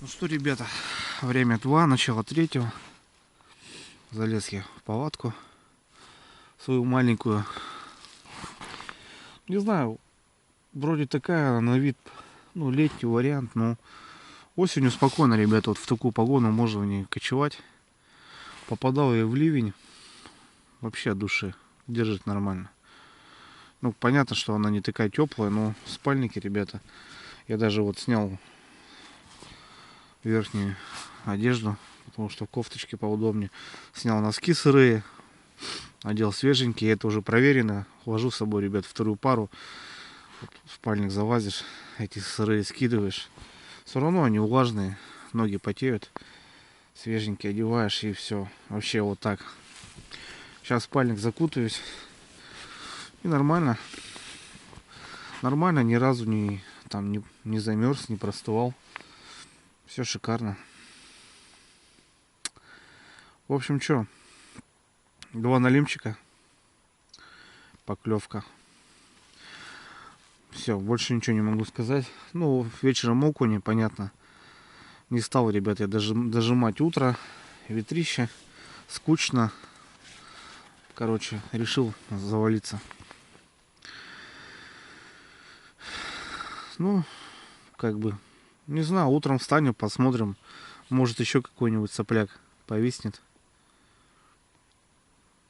Ну что, ребята, время 2, начало 3. Залез я в палатку свою маленькую. Не знаю, вроде такая на вид, ну, летний вариант, но осенью спокойно, ребята, вот в такую погоду можно в ней кочевать. Попадал я в ливень, вообще от души, держит нормально. Ну, понятно, что она не такая теплая, но спальники, ребята, я даже вот снял верхнюю одежду, потому что в кофточке поудобнее. Снял носки сырые, надел свеженькие, это уже проверено. Вожу с собой, ребят, вторую пару. Вот в спальник залазишь, эти сырые скидываешь. Все равно они влажные, ноги потеют. Свеженькие одеваешь и все. Вообще вот так. Сейчас в спальник закутаюсь. И нормально. Нормально, ни разу не замерз, не простывал. Все шикарно. В общем, что? 2 налимчика. Поклевка. Все, больше ничего не могу сказать. Ну, вечером окуни, понятно. Не стал, ребят, я дожимать утро. Ветрище. Скучно. Короче, решил завалиться. Ну, как бы, не знаю, утром встанем, посмотрим. Может, еще какой-нибудь сопляк повиснет.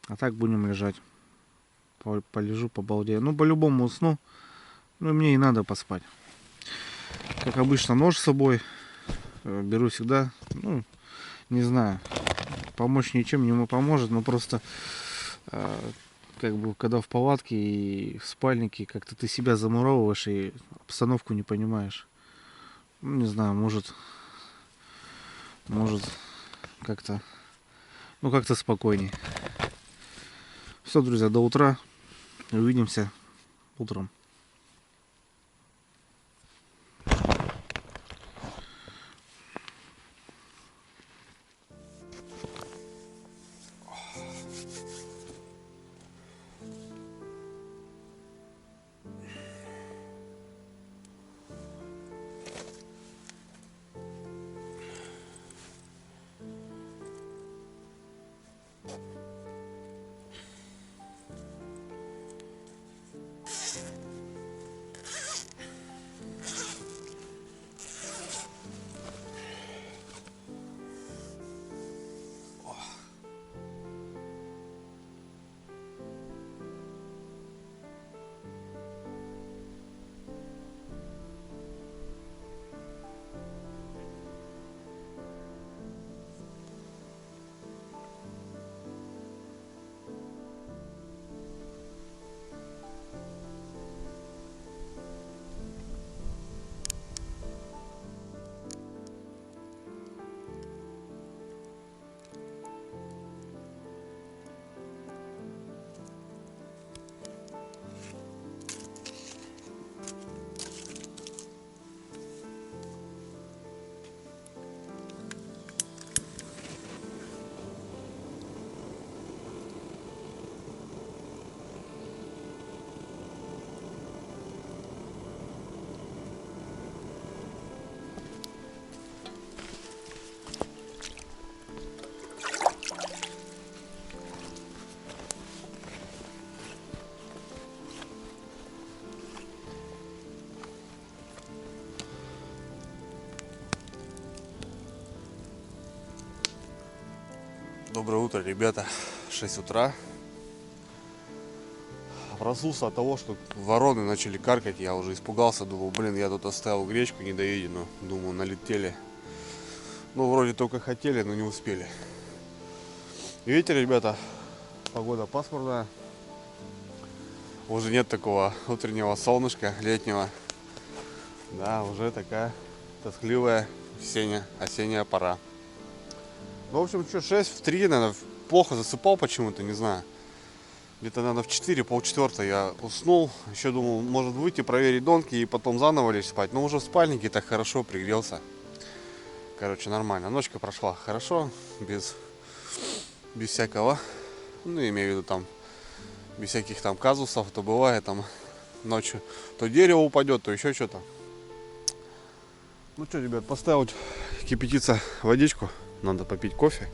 А так будем лежать. Полежу, побалдею. Ну, по-любому усну. Ну, и мне и надо поспать. Как обычно, нож с собой. Беру всегда. Ну, не знаю. Помочь ничем не поможет, но просто как бы, когда в палатке и в спальнике, как-то ты себя замуровываешь и обстановку не понимаешь. Ну, не знаю, может как-то, ну, как-то спокойней. Все, друзья, до утра. Увидимся утром. Доброе утро, ребята. 6 утра. Проснулся от того, что вороны начали каркать. Я уже испугался, думал, блин, я тут оставил гречку недоеденную. Думаю, налетели. Ну, вроде только хотели, но не успели. Видите, ребята, погода пасмурная. Уже нет такого утреннего солнышка летнего. Да, уже такая тоскливая осенняя пора. Ну, в общем, что, 6 в 3, наверное, плохо засыпал почему-то, не знаю. Где-то, наверное, в 4, полчетвертого я уснул. Еще думал, может выйти, проверить донки и потом заново лечь спать. Но уже в спальнике так хорошо пригрелся. Короче, нормально. Ночка прошла хорошо, без всякого, ну, имею в виду там, без всяких там казусов, то бывает там ночью то дерево упадет, то еще что-то. Ну что, ребят, поставил кипятиться водичку, надо попить кофе.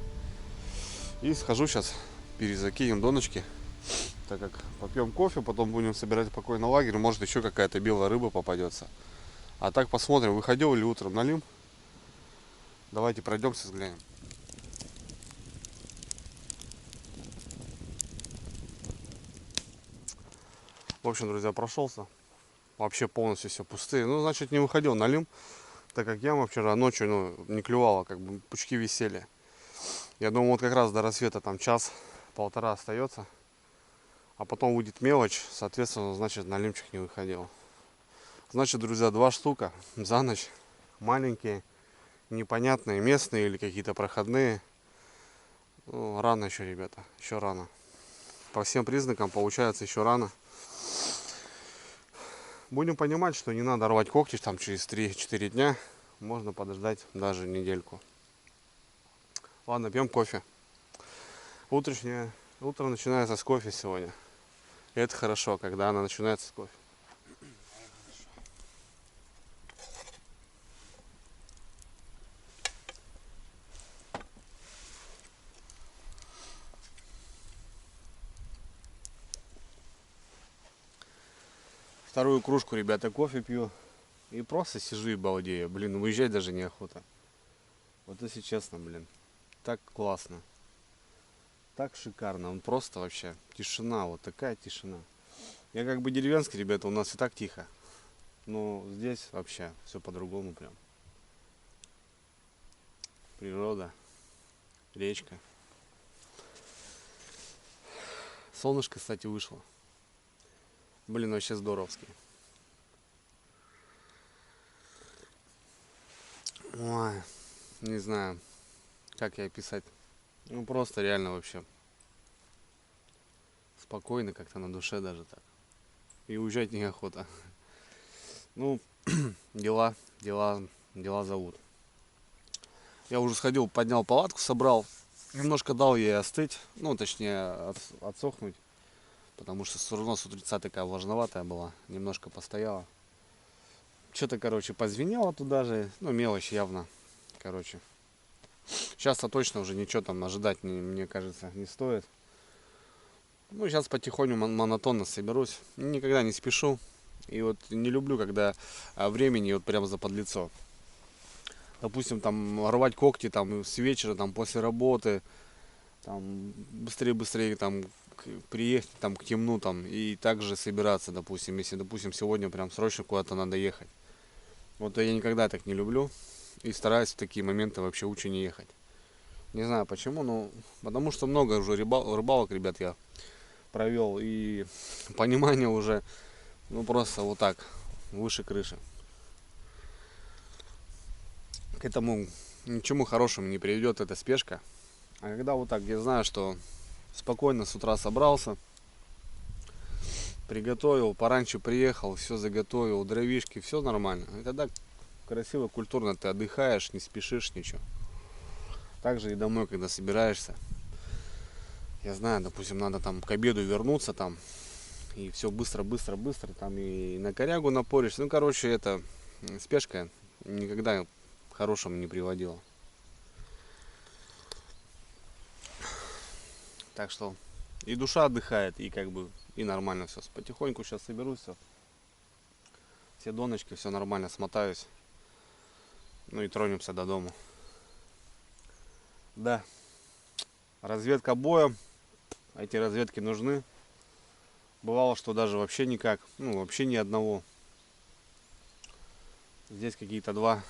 И схожу сейчас, перезакинем доночки, так как попьем кофе, потом будем собирать спокойно лагерь, может еще какая-то белая рыба попадется. А так посмотрим, выходил ли утром налим. Давайте пройдемся, взглянем. В общем, друзья, прошелся. Вообще полностью все пустые. Ну, значит, не выходил налим, так как яма вчера ночью, не клювала, как бы пучки висели. Я думал, вот как раз до рассвета там час-полтора остается. А потом будет мелочь, соответственно, значит, налимчик не выходил. Значит, друзья, 2 штука за ночь. Маленькие, непонятные, местные или какие-то проходные. Ну, рано еще, ребята, еще рано. По всем признакам получается еще рано. Будем понимать, что не надо рвать когти там через 3-4 дня. можно подождать даже недельку. Ладно, пьем кофе. Утро начинается с кофе сегодня. И это хорошо, когда она начинается с кофе. Вторую кружку, ребята, кофе пью. И просто сижу и балдею. Блин, уезжать даже неохота. Вот если честно, блин. Так классно. Так шикарно. Он просто вообще тишина. Вот такая тишина. Я как бы деревенский, ребята, у нас и так тихо. Но здесь вообще все по-другому прям. Природа. Речка. Солнышко, кстати, вышло. Блин, вообще здоровский. Ой, не знаю, как я описать. Ну, просто реально вообще спокойно как-то на душе даже так. И уезжать неохота. Ну, дела зовут. Я уже сходил, поднял палатку, собрал. Немножко дал ей остыть. Ну, точнее, отсохнуть. Потому что все равно с утреца такая влажноватая была. Немножко постояла. Что-то, короче, позвенело туда же. Ну, мелочь явно. Короче. Сейчас-то точно уже ничего там ожидать, мне кажется, не стоит. Ну, сейчас потихоньку монотонно соберусь. Никогда не спешу. И вот не люблю, когда времени вот прям заподлицо. Допустим, там рвать когти там с вечера, там после работы. Там быстрее там приехать там к темну там и также собираться, допустим, если, допустим, сегодня прям срочно куда-то надо ехать. Вот я никогда так не люблю и стараюсь в такие моменты вообще лучше не ехать. Не знаю почему, но потому что много уже рыбалок, ребят, я провел и понимание уже, ну просто вот так, выше крыши. К этому ничему хорошему не приведет эта спешка. А когда вот так, я знаю, что спокойно с утра собрался, приготовил, пораньше приехал, все заготовил, дровишки, все нормально. И тогда красиво, культурно ты отдыхаешь, не спешишь ничего. Также и домой, когда собираешься. Я знаю, допустим, надо там к обеду вернуться там. И все быстро там и на корягу напоришься. Ну, короче, это спешка никогда к хорошему не приводила. Так что и душа отдыхает, и как бы и нормально все. Потихоньку сейчас соберусь, все доночки, все нормально, смотаюсь. Ну и тронемся до дома. Да, разведка боя. Эти разведки нужны. Бывало, что даже вообще никак, ну вообще ни одного. Здесь какие-то два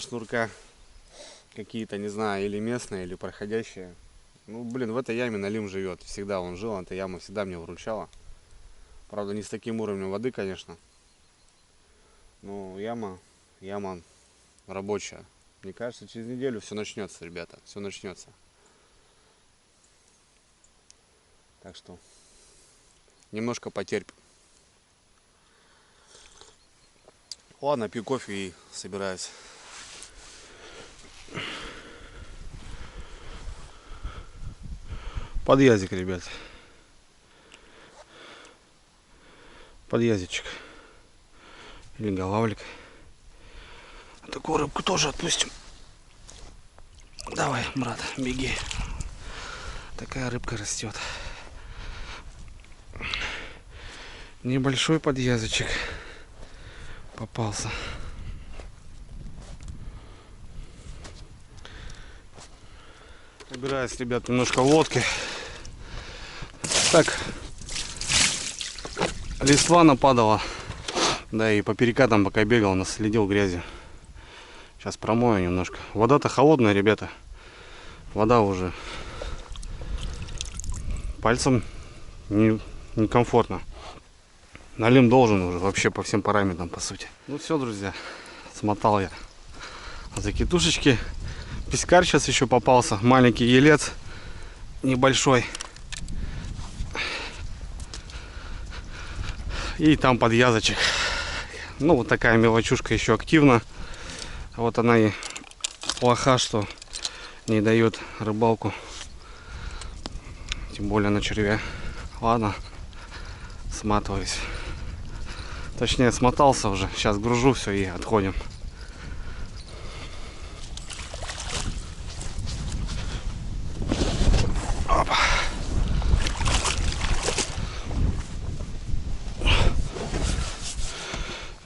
шнурка, какие-то, не знаю, или местные, или проходящие. Ну, блин, в этой яме Налим живет. Всегда он жил, эта яма всегда мне выручала. Правда, не с таким уровнем воды, конечно. Но яма рабочая. Мне кажется, через неделю все начнется, ребята. Все начнется. Так что немножко потерпим. Ладно, пью кофе и собираюсь. Подъязик, ребят. Подъязичек. Или голавлик. Такую рыбку тоже отпустим. Давай, брат, беги. Такая рыбка растет. Небольшой подъязычек попался. Собираюсь, ребят, немножко водки. Так, листва нападала. Да, и по перекатам пока бегал, наследил грязи. Сейчас промою немножко. Вода-то холодная, ребята. Вода уже пальцем некомфортно. Налим должен уже вообще по всем параметрам, по сути. Ну все, друзья, смотал я закидушечки. Пескарь сейчас еще попался, маленький елец, небольшой. И там подъязочек. Ну вот такая мелочушка еще активна. Вот она и плоха, что не дает рыбалку. Тем более на червя. Ладно, сматываюсь. Точнее, смотался уже. Сейчас гружу все и отходим. Опа.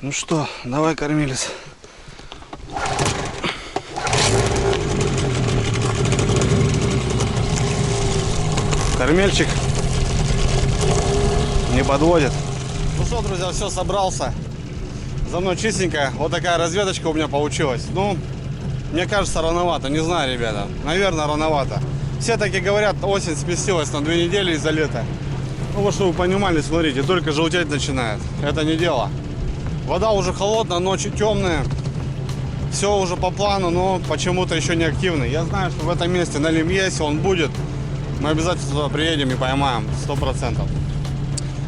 Ну что, давай, кормилец. Кормельчик не подводит. Ну что, друзья, все, собрался. За мной чистенько. Вот такая разведочка у меня получилась. Ну, мне кажется, рановато. Не знаю, ребята. Наверное, рановато. Все таки говорят, осень сместилась на 2 недели из-за лета. Ну вот, чтобы вы понимали, смотрите, только желтеть начинает. Это не дело. Вода уже холодная, ночи темные. Все уже по плану, но почему-то еще не активный. Я знаю, что в этом месте налим есть, он будет. Мы обязательно туда приедем и поймаем, 100%.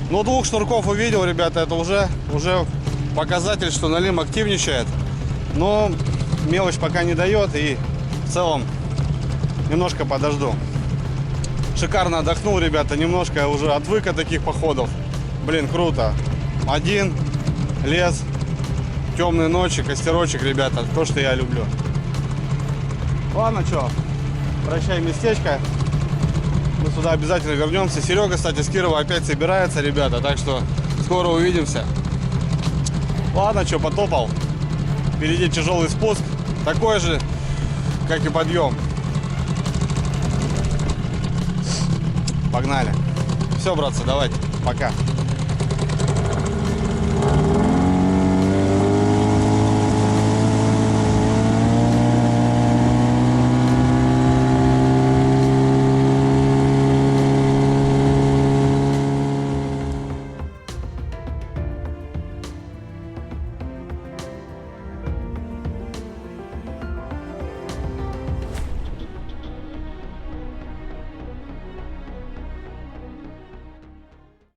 Но 2 шнурков увидел, ребята, это уже показатель, что налим активничает. Но мелочь пока не дает, и в целом немножко подожду. Шикарно отдохнул, ребята, немножко уже отвык от таких походов. Блин, круто. Один, лес, темные ночи, костерочек, ребята, то, что я люблю. Ладно, что, прощай местечко. Мы сюда обязательно вернемся. Серега, кстати, с Кирова опять собирается, ребята, так что скоро увидимся. Ладно, что, потопал. Впереди тяжелый спуск, такой же, как и подъем. Погнали. Все, братцы, давайте, пока.